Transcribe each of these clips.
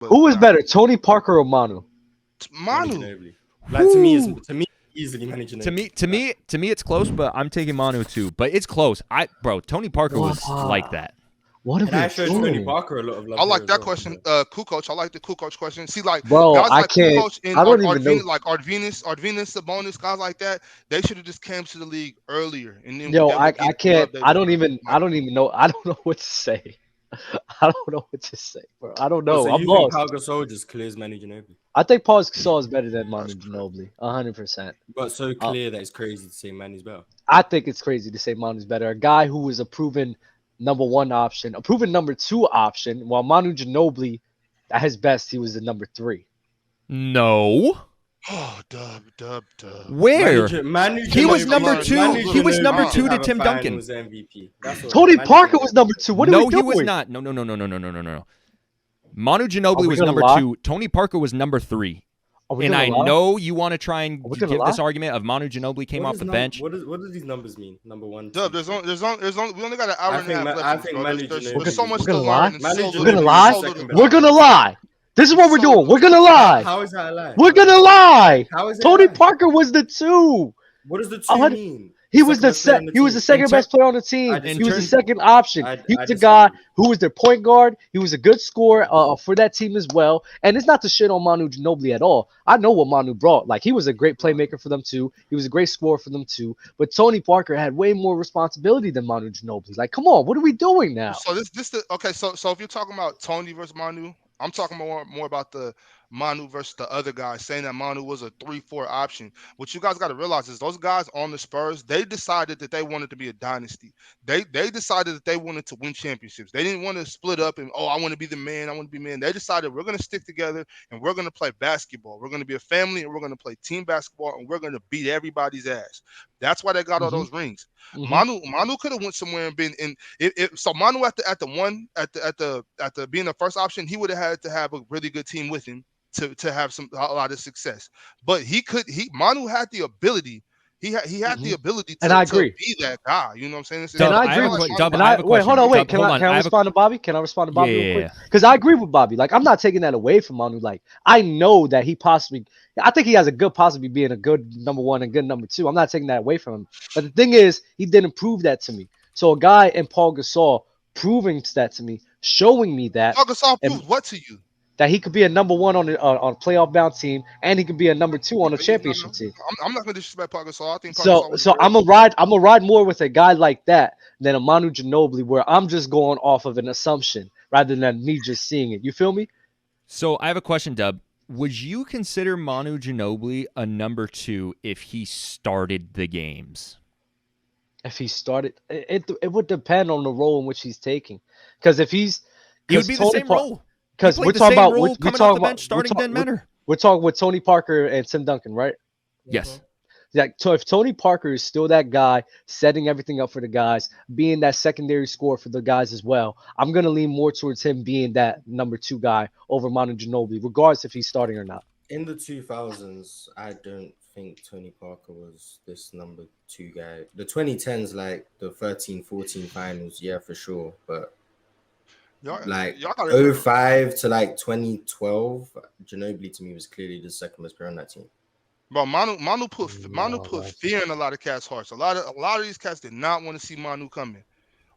But Who is better, Tony Parker or Manu? Manu. Ginobili. Like to me, easily Manu Ginobili. To me, it's close, but I'm taking Manu too. But it's close. Tony Parker was like that. What And are I we showed Tony doing? Parker a lot of love. I like as that well. question. Kukoc. I like the Kukoc question. See, like Bro, guys I like can't. Kukoc and I don't even know. Arvinas, Sabonis, guys like that. They should have just came to the league earlier, and then Yo, they would I get the love can't. they I don't deserve. even. I don't even know. I don't know what to say. I don't know what to say, bro. I don't know. So I'm you think lost. Pau Gasol just clears Manu Ginobili? I think Paul Gasol is better than Manu That's correct. Ginobili, 100%. But so clear that it's crazy to say Manu's better. I think it's crazy to say Manu's better. A guy who was a proven number one option, a proven number two option, while Manu Ginobili, at his best, he was the number three. No. Oh, dub. Where? Manu He was Ginobili- number two. Manu He was Ginobili number should two to have a Tim Duncan. Finals MVP. That's all. Tony Manu Parker Ginobili. was number two. What are No, we doing? he was not. No. Manu Are Ginobili we was gonna number lie? 2. Tony Parker was number 3. Are we And gonna I lie? know you want to try and Are we give gonna this lie? argument of Manu Ginobili came What off is the num- bench. What do these numbers mean? Number one. Dub, two, there's three. only we only got an hour and a half left. I think bro. Manu There's Ginobili so much We're to gonna learn. lie? and Manu so Ginobili little- We're gonna is lie? so second little best. We're gonna lie. This is what we're So doing. little. We're gonna lie. How is that a lie? We're gonna lie. How is it? Tony a lie? Parker was the two. What does the two 100 mean? He was the Second best player on he was the team. second best player on the team. I He was the disagree. second option. I He was the disagree. guy who was their point guard. He was a good scorer for that team as well. And it's not to shit on Manu Ginobili at all. I know what Manu brought. Like, he was a great playmaker for them too. He was a great scorer for them too. But Tony Parker had way more responsibility than Manu Ginobili. Like, come on, what are we doing now? So okay. So if you're talking about Tony versus Manu, I'm talking more about the Manu versus the other guy, saying that Manu was a 3-4 option. What you guys got to realize is those guys on the Spurs, they decided that they wanted to be a dynasty. They decided that they wanted to win championships. They didn't want to split up and, I want to be the man, I want to be man. They decided we're going to stick together and we're going to play basketball. We're going to be a family and we're going to play team basketball and we're going to beat everybody's ass. That's why they got all those rings. Manu could have went somewhere and been in. So Manu at the being the first option, he would have had to have a really good team with him to have a lot of success. But Manu had the ability. He had the ability And I to agree. be that guy. You know what I'm saying? Dub, And I I agree have a with que- you. Dub, And I have a wait, hold on, question. wait. Dub, Can hold I on. respond to Bobby? Can I respond to Bobby real Yeah. quick? Because I agree with Bobby. Like, I'm not taking that away from Manu. Like, I know that I think he has a good possibly being a good number one and good number two. I'm not taking that away from him. But the thing is, he didn't prove that to me. So a guy in Paul Gasol proving that to me, showing me that Paul Gasol and- proved what to you? that he could be a number one on a playoff bound team, and he could be a number two on a championship team. I'm not going to disrespect Paul Gasol. I think Paul So Gasol was so great. I'm gonna ride more with a guy like that than a Manu Ginobili, where I'm just going off of an assumption rather than me just seeing it. You feel me? So I have a question, Dub. Would you consider Manu Ginobili a number 2 if he started the games? If he started, it would depend on the role in which he's taking. Because if he's, He would be the same role. Because He played we're the talking same about role we're coming talking off the about- bench, starting didn't matter. We're talking with Tony Parker and Tim Duncan, right? Yes. Like, so if Tony Parker is still that guy, setting everything up for the guys, being that secondary scorer for the guys as well, I'm gonna lean more towards him being that number 2 guy over Manu Ginobili, regardless if he's starting or not. In the 2000s, I don't think Tony Parker was this number 2 guy. The 2010s, like the 13-14 finals, yeah, for sure. But like y'all gotta 05 to like 2012, Ginobili to me was clearly the second best player on that team. Bro, Manu put fear in a lot of cats' hearts. A lot of these cats did not want to see Manu coming.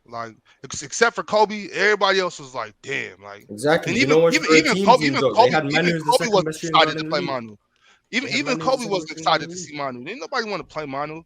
Like, except for Kobe, everybody else was like, damn, like Exactly. And You even know what? Kobe, They had Manu as the Kobe second was best shooting guard excited to in the play league. Manu. They had Even Manu as Kobe the was second best excited shooting to guard in see Manu. Didn't nobody want to play Manu.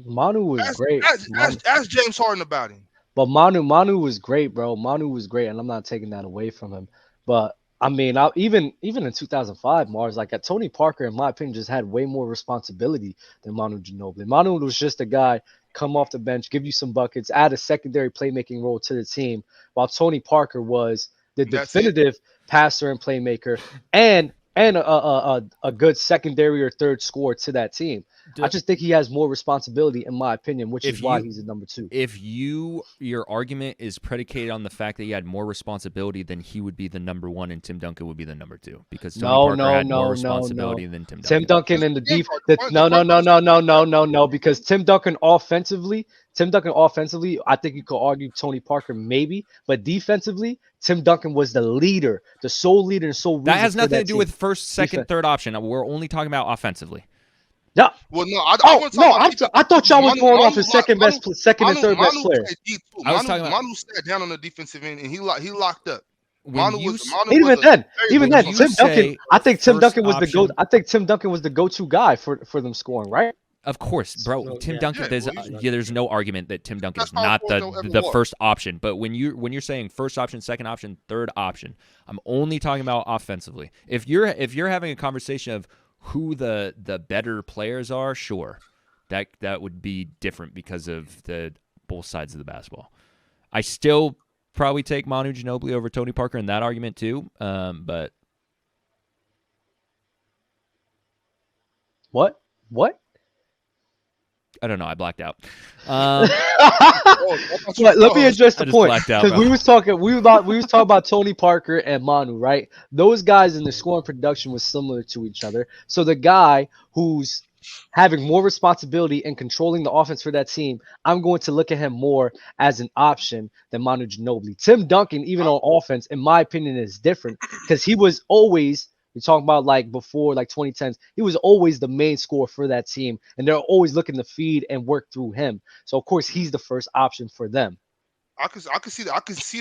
Manu was great. Ask James Harden about him. But Manu was great, bro. Manu was great, and I'm not taking that away from him. But I mean, even in 2005, Mars, like, Tony Parker, in my opinion, just had way more responsibility than Manu Ginobili. Manu was just a guy come off the bench, give you some buckets, add a secondary playmaking role to the team, while Tony Parker was the definitive passer and playmaker, and a good secondary or third scorer to that team. I just think he has more responsibility, in my opinion, which is If why you he's a number 2. if your argument is predicated on the fact that he had more responsibility, then he would be the number 1 and Tim Duncan would be the number 2 because Tony No, Parker no, had more no, no, no. responsibility than Tim Tim Duncan. Duncan and the Point deep. guard. The No, no, point no, guard is no, the no, point no, guard. no, no. Because Tim Duncan offensively, I think you could argue Tony Parker maybe, but defensively, Tim Duncan was the leader, the sole leader and sole That reason has for nothing to that do team. with first, second, Defense. third option. We're only talking about offensively. Yeah. Well, no, I Oh want to talk no, about defense I thought because y'all was going off his second and third best Manu player. played D too. I was talking about Manu sat down on the defensive end and he locked up. when Manu you was s- Manu was Even a then, very even good then, you Tim defender. Duncan. say I think Tim first Duncan was the go. option- I think Tim Duncan was the go-to guy for them scoring, right? Of course, bro. No, Tim yeah. Duncan. Yeah, There's well, there's no argument that Tim Duncan That's is how not Forrest ever the was. first option. But when you're saying first option, second option, third option, I'm only talking about offensively. If you're having a conversation of who the better players are, sure, that would be different because of the both sides of the basketball. I still probably take Manu Ginobili over Tony Parker in that argument too. But What? What? I don't know. I blacked out. Oh, I thought you But let me froze. address I the just point blacked out, because bro. we was talking about Tony Parker and Manu, right? Those guys in the scoring production was similar to each other. So the guy who's having more responsibility and controlling the offense for that team, I'm going to look at him more as an option than Manu Ginobili. Tim Duncan, even on offense, in my opinion, is different because he was always. We're talking about like before, like 2010s. He was always the main scorer for that team, and they're always looking to feed and work through him. So of course he's the first option for them. I could see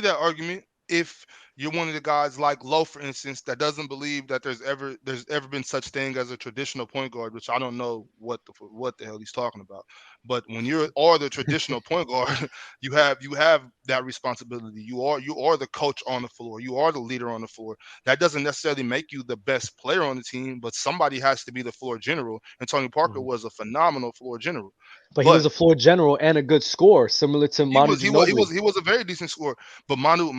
that argument if you're one of the guys like Lowe, for instance, that doesn't believe that there's ever been such thing as a traditional point guard, which I don't know what the hell he's talking about. But when you're or the traditional point guard, you have that responsibility. You are the coach on the floor. You are the leader on the floor. That doesn't necessarily make you the best player on the team, but somebody has to be the floor general. And Tony Parker Mhm. was a phenomenal floor general. But he was But a floor general and a good scorer, similar to Manu Ginobili. he was a very decent scorer. But Manu,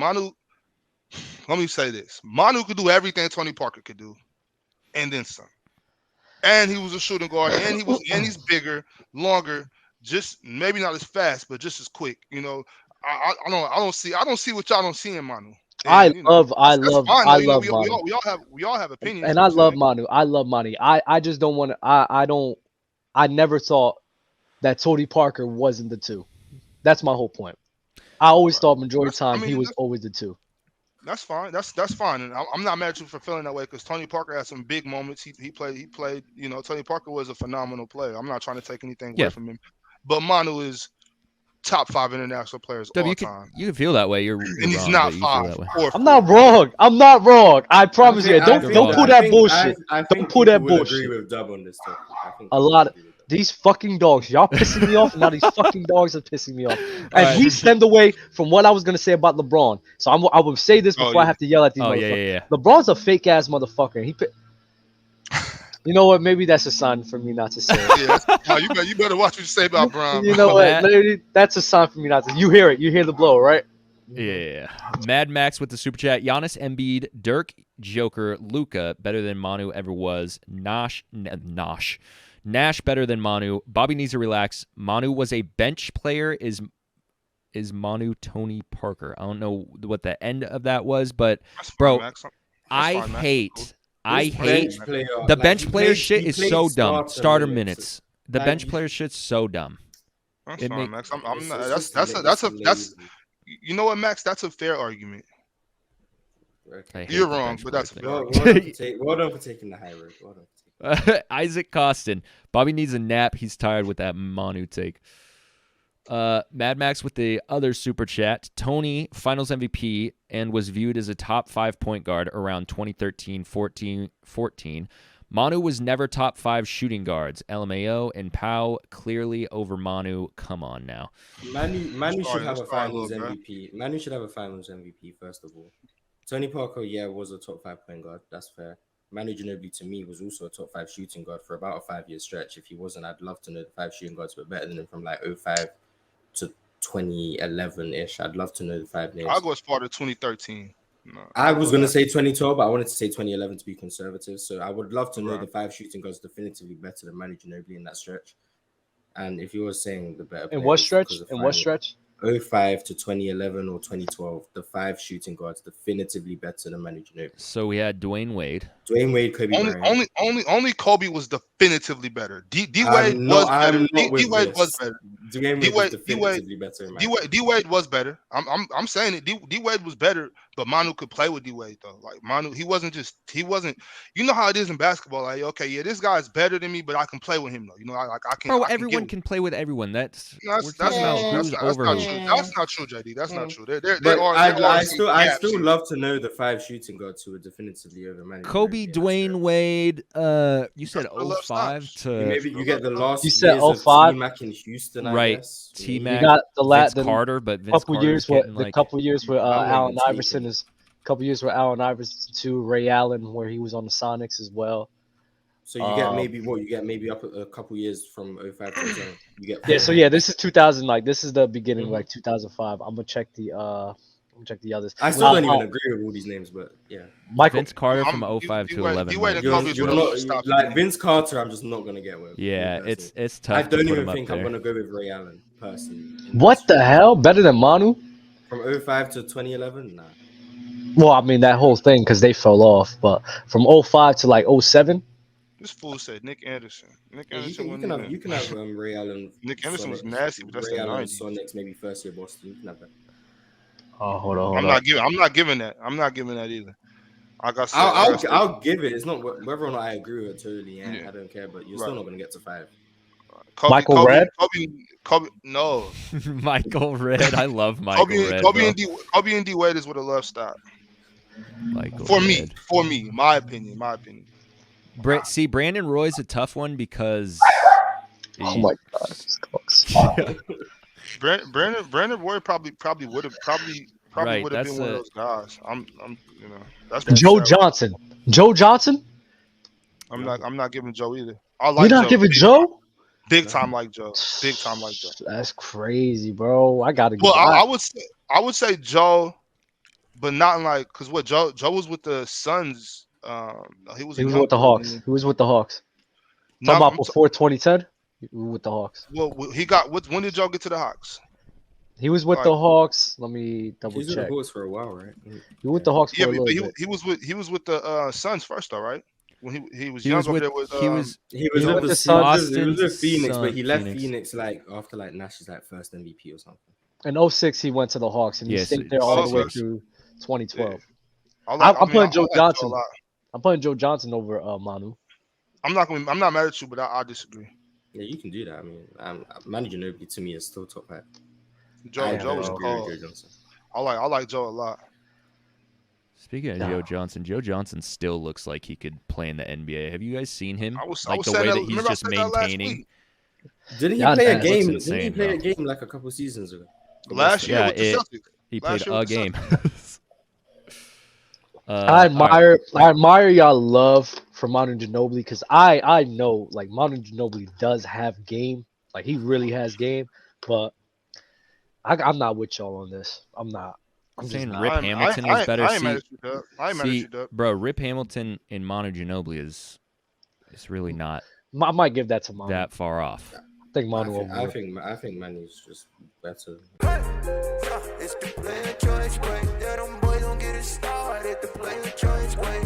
let me say this: Manu could do everything Tony Parker could do, and then some. And he was a shooting guard, and he's bigger, longer, just maybe not as fast, but just as quick. I don't see what y'all don't see in Manu, and that's fine though. Manu, We all have opinions. and You know I what I'm love saying? Manu. I love Manu. I just don't want to. I don't. I never thought that Tony Parker wasn't the two. That's my whole point. I always Right. thought majority of That's, the I time he mean, was always the two. that's fine. That's fine, and I'm not mad at you for feeling that way because Tony Parker had some big moments. He played. Tony Parker was a phenomenal player. I'm not trying to take anything away Yeah, from him, but Manu is top 5 international players W, all time, you can feel that way. You're and he's wrong, not but you feel 5 that way. or I'm 4. not wrong. I'm not wrong. I promise you. I Don't You're think don't wrong. pull that bullshit. I Don't think pull people that will bullshit. agree with Dub on this topic. I think A people will lot of agree with Dub. these fucking dogs. Y'all pissing me off, and now these fucking dogs are pissing me off. All And right. he stemmed away from what I was gonna say about LeBron. So I will say this Oh before I yeah, have to yell at these Oh motherfuckers. yeah. LeBron's a fake ass motherfucker. You know what? Maybe that's a sign for me not to say it. yeah. You better watch what you say about Brian, You bro. know what? Matt, Maybe that's a sign for me not to. You hear it. You hear the blow, right? yeah. Mad Max with the super chat. Giannis, Embiid, Dirk, Joker, Luca better than Manu ever was. Nash better than Manu. Bobby needs to relax. Manu was a bench player. Is Manu Tony Parker? I don't know what the end of that was, but That's fine, bro, Max. That's I fine, Max. hate I His hate bench player, the like, bench he player played- shit he is played so dumb. Starter minutes. minutes. The Like, bench you- player shit's so dumb. That's It fine, make- Max. I'm not. It's That's just that's lazy. you know what, Max? That's a fair argument. Okay. I hate You're the wrong, bench but player that's a thing. fair Well, argument. well done for taking the high road. Well done for taking Isaac Costin. Bobby needs a nap. He's tired with that Manu take. Mad Max with the other super chat. Tony, finals MVP, and was viewed as a top 5 point guard around 2013-14. Manu was never top 5 shooting guards. LMAO and Pau clearly over Manu. Come on now. Manu should have a Let's start finals low, bro. MVP. Manu should have a finals MVP, first of all. Tony Parker, yeah, was a top 5 point guard. That's fair. Manu Ginobili, to me, was also a top 5 shooting guard for about a 5-year stretch. If he wasn't, I'd love to know the 5 shooting guards were better than him from like 05 to 2011-ish. I'd love to know the 5 names. I'll go as far to 2013. No, I was go gonna ahead. say 2012, but I wanted to say 2011 to be conservative. So I would love to know Right. the 5 shooting guards definitively better than Manu Ginobili in that stretch. And if you were saying the better In player what was because stretch? of In what final stretch? 05 to 2011 or 2012, the 5 shooting guards definitively better than Manu Ginobili. So we had Dwayne Wade. Dwayne Wade, Kobe Bryant. Only Kobe was definitively better. D Wade was better. I'm not D with Wade was this. better. Dwayne D Wade was Wade D Wade definitively better in my D Wade opinion. D Wade was better. I'm saying it. D Wade was better, but Manu could play with D Wade though. Like Manu, he wasn't. You know how it is in basketball. Like okay, yeah, this guy's better than me, but I can play with him though. You know, Bro, I can get everyone with can play with everyone. We're That's talking not about true. who's over Not who. true. That's not true, JD. That's not true. There But are I some still gaps here. love to know the 5 shooting guards who were definitively over Manu Kobe, Ginobili in that Dwayne stretch. Wade. You said That's where love 05 stops. You to maybe you get the last You said years of 05. T-Mac in Houston, I right. guess. T You Mac, got Vince the Carter, but Vince couple Carter's years with getting the like couple years where I wouldn't Allen take Iverson him. is couple years with Allen Iverson too, Ray Allen where he was on the Sonics as well. So you get Um, maybe up a couple years from 05 to 07. You get yeah, 4 so more yeah, this years. is 2000. Like this is the beginning, Mhm. like 2005. I'm gonna check the others. I still don't even agree with all these names, but yeah. Michael. Vince Carter from I'm 05 D to Wade 11 D Wade might and be. Kobe's where You're the not love stops. like Vince Carter. I'm just not gonna get with. Yeah, me personally. it's I tough to don't put even him up think I'm there. gonna go with Ray Allen personally. In that What the stretch. hell? Better than Manu? From 05 to 2011, nah. Well, I mean that whole thing because they fell off, but from 05 to like 07. This fool said Nick Anderson. Nick Yeah, Anderson wasn't you can have Ray Allen Nick Anderson was Sonics, nasty, but that's the Ray Allen '90s. Sonics, maybe first year Boston. You can have that. Oh, hold on, I'm not giving that. I'm not giving that either. Like I said, I'll give it. It's not whether or not I agree with it totally. yeah, I don't care, but you're right. still not gonna get to 5. Michael Redd? No. Michael Red. I love Michael Red. Kobe and D Wade is where the love stopped. Michael For Red. me, my opinion. See, Brandon Roy's a tough one because Oh my god, this close. Brandon Roy probably would have Right, would have been that's one of a- those guys. I'm that's Joe sad. Johnson. Joe Johnson? I'm not giving Joe either. I You're like not Joe. giving Joe? Big time like Joe. Big time like Joe. That's crazy, bro. I gotta Well, give I would say Joe, but not in like because what Joe was with the Suns. He was he a was young with the boy Hawks. then. He was with the Hawks. No, Talking about before 2010? He was with the Hawks. well, he got when did Joe get to the Hawks? He was with Like- the Hawks. Let me double He's in the check. Bulls for a while, right? He was with the Hawks Yeah, for a but little bit. he was with the Suns first though, right? When he was he young was over with there with he was He was He with with the the Suns. Suns. He was with Phoenix, but he left Phoenix. Phoenix like after like Nash's like first MVP or something. In 06, he went to the Hawks and he Yes, stayed there all the way okay. through 2012. I'm putting Joe like Johnson. Joe a lot. I'm putting Joe Johnson over Manu. I'm not mad at you, but I disagree. Yeah, you can do that. I mean, Manu Ginobili to me is still top 5. Joe I Joe don't was agree cold. with Joe Johnson. I like Joe a lot. Speaking of Joe Johnson still looks like he could play in the NBA. Have you guys seen him? I was the way saying that that- he's remember I just said that last maintaining. week? Didn't he Yeah, play a that game? looks Didn't he insane, play a though. game like a couple seasons ago? Last year Yeah, with the Celtics. He Last played year a with the game. I all admire y'all love for Manu Ginobili because I know like Manu Ginobili does have game, like he really has game, but I'm not with y'all on this. I'm not. I'm just saying not. Rip Hamilton was better. I ain't mad at you, Dub. I ain't mad at See, you, Dub. bro, Rip Hamilton and Manu Ginobili is really not I might give that to Manu. that far off. I think Manu over. I think Manu's just better. It's the player choice way. Yeah, them boys don't get it started. The player choice way.